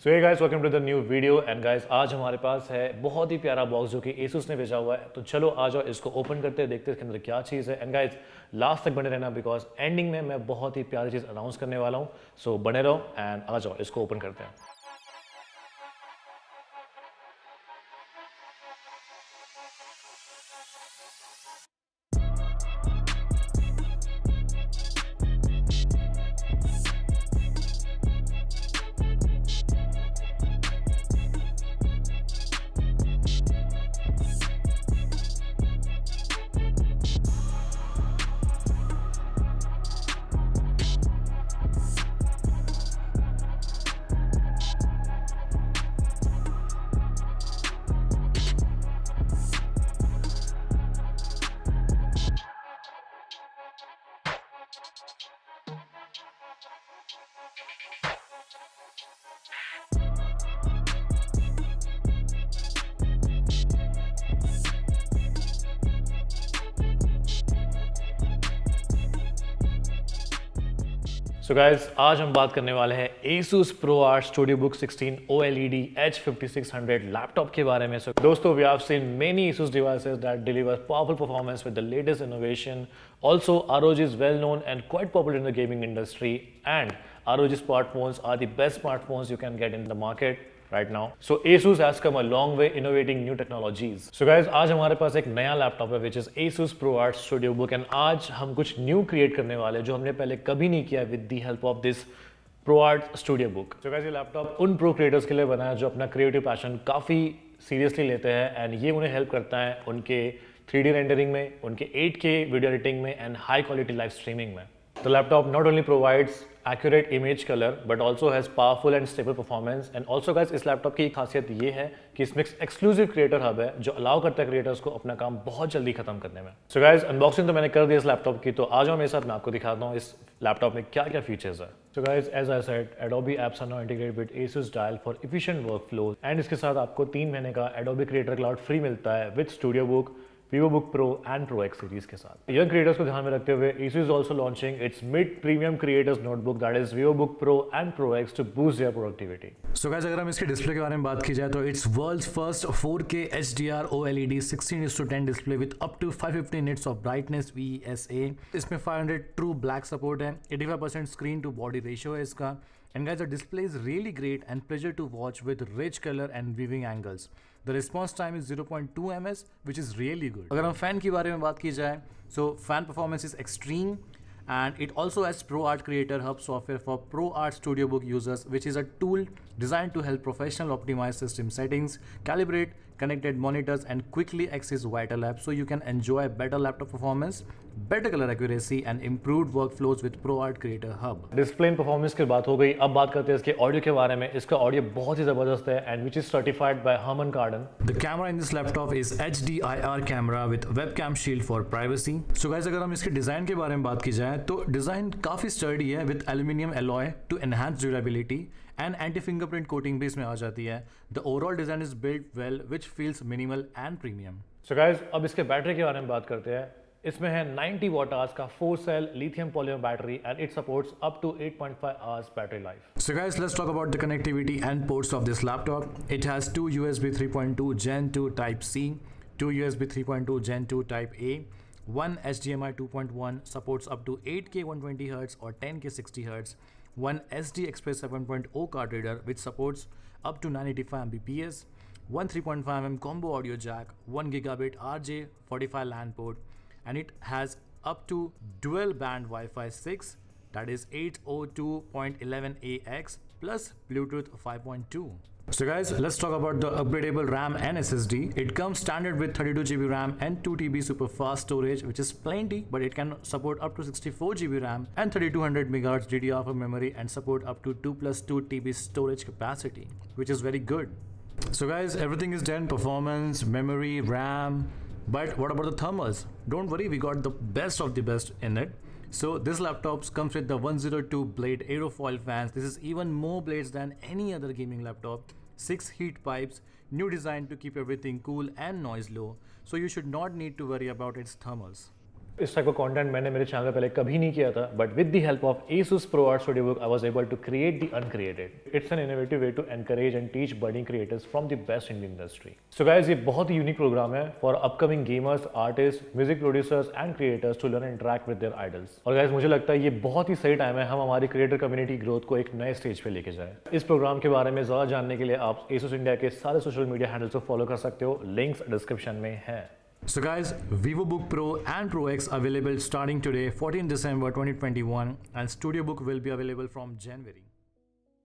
सो ये guys welcome to the new video and guys आज हमारे पास है बहुत ही प्यारा बॉक्स जो कि Asus ने भेजा हुआ है। तो चलो आ जाओ इसको ओपन करते हैं, देखते हैं इसके अंदर क्या चीज़ है। एंड गाइस लास्ट तक बने रहना बिकॉज एंडिंग में मैं बहुत ही प्यारी चीज़ अनाउंस करने वाला हूँ। सो बने रहो एंड आ जाओ इसको ओपन करते हैं। सो गाइज आज हम बात करने वाले हैं Asus ProArt StudioBook 16 OLED H5600 laptop के बारे में। So दोस्तों, we have seen many Asus devices that deliver powerful performance with the latest innovation. Also, ROG is well known and quite popular in the gaming industry, and ROG smartphones are the best smartphones you can get in the market right now. So Asus has come a long way innovating new technologies. So guys, आज हमारे पास एक नया laptop है which is Asus ProArt StudioBook, and आज हम कुछ new create करने वाले हैं जो हमने पहले कभी नहीं किया with the help of this ProArt StudioBook. So guys, ये लैपटॉप उन प्रो क्रिएटर्स के लिए बना है जो अपना क्रिएटिव पैशन काफ़ी सीरियसली लेते हैं, एंड ये उन्हें हेल्प करता है उनके 3D रेंडरिंग में, उनके 8K वीडियो एडिटिंग में and high quality live streaming में। The laptop not only provides accurate image color but also has powerful and stable performance, and also guys इस लैपटॉप की खासियत ये है कि इसमें एक्सक्लूसिव क्रिएटर हब है जो अलाउ करता है क्रिएटर्स को अपना काम बहुत जल्दी खत्म करने में। सो गाइस अनबॉक्सिंग तो मैंने कर दी इस लैपटॉप की, तो आ जाओ मेरे साथ, मैं आपको दिखाता हूँ इस लैपटॉप में क्या क्या फीचर्स है। So guys as I said, Adobe apps are now integrated with Asus Dial for efficient workflow, and इसके साथ आपको 3 महीने का Adobe Creator Cloud फ्री मिलता है with StudioBook, VivoBook Pro and Pro X series के साथ। यंग क्रिएटर्स को ध्यान में रखते हुए Asus is also launching its mid-premium creators notebook that is VivoBook Pro and Pro X to boost their productivity. So guys, अगर हम इसके डिस्प्ले के बारे में बात की जाए तो it's world's first 4K HDR OLED 16:10 display with up to 550 nits of brightness VSA। इसमें 500 ट्रू ब्लैक सपोर्ट है, 85% स्क्रीन टू बॉडी रेशियो है इसका, and guys the display is really great and pleasure to watch with rich color and viewing angles. The response time is 0.2 ms which is really good. अगर हम fan के बारे में बात की जाए, so fan performance is extreme and it also has ProArt Creator Hub software for ProArt StudioBook users, which is a tool designed to help professional optimize system settings, calibrate connected monitors and quickly access vital apps, so you can enjoy better laptop performance, better color accuracy and improved workflows with ProArt Creator Hub. Display and performance की बात हो गई, अब बात करते हैं इसके audio के बारे में। इसका ऑडियो बहुत ही जबरदस्त है and which is certified by Harman Kardon. The camera in this laptop is HDIR camera with webcam shield for privacy. So guys, अगर हम इसके डिजाइन के बारे में बात की जाए तो डिजाइन काफी स्टर्डी है with aluminium alloy to enhance durability, and anti-fingerprint coating भी इसमें आ जाती है. The overall design is built well, which feels minimal and premium. So guys, अब इसके बैटरी के बारे में बात करते हैं। इसमें है 90 watt hours का 4-cell lithium polymer battery and it supports up to 8.5 hours battery life. So guys, let's talk about the connectivity and ports of this laptop. It has 2 USB 3.2 Gen 2 Type C, 2 USB 3.2 Gen 2 Type A, 1 HDMI 2.1, supports up to 8K 120Hz or 10K 60Hz, 1 SD Express 7.0 card reader which supports up to 985 Mbps, 1 3.5mm combo audio jack, 1 gigabit RJ45 LAN port, and it has up to dual band Wi-Fi 6, that is 802.11ax plus Bluetooth 5.2. So guys, let's talk about the upgradable RAM and SSD. It comes standard with 32GB RAM and 2TB super fast storage, which is plenty, but it can support up to 64GB RAM and 3200 MHz DDR4 memory and support up to 2+2 TB storage capacity, which is very good. So guys, everything is done, performance, memory, RAM, but what about the thermals? Don't worry, we got the best of the best in it. So this laptop comes with the 102 blade aerofoil fans. This is even more blades than any other gaming laptop. 6 heat pipes, new design to keep everything cool and noise low, so you should not need to worry about its thermals. इस type का content मैंने मेरे channel पे पहले कभी नहीं किया था, but with the help of Asus ProArt StudioBook I was able to create the uncreated. It's an innovative way to encourage and teach budding creators from the best in the industry. So guys, ये बहुत ही unique program है for upcoming gamers, artist, music producers and creators to learn and interact with their idols. और guys, मुझे लगता है ये बहुत ही सही टाइम है हम हमारी क्रिएटर कम्युनिटी ग्रोथ को एक नए स्टेज पे लेके जाए। इस प्रोग्राम के बारे में ज्यादा जानने के लिए आप Asus इंडिया के सारे सोशल मीडिया हैंडल्स को फॉलो कर सकते हो, लिंक्स डिस्क्रिप्शन में है। So guys, VivoBook Pro and Pro X available starting today, 14 December 2021, and StudioBook will be available from January.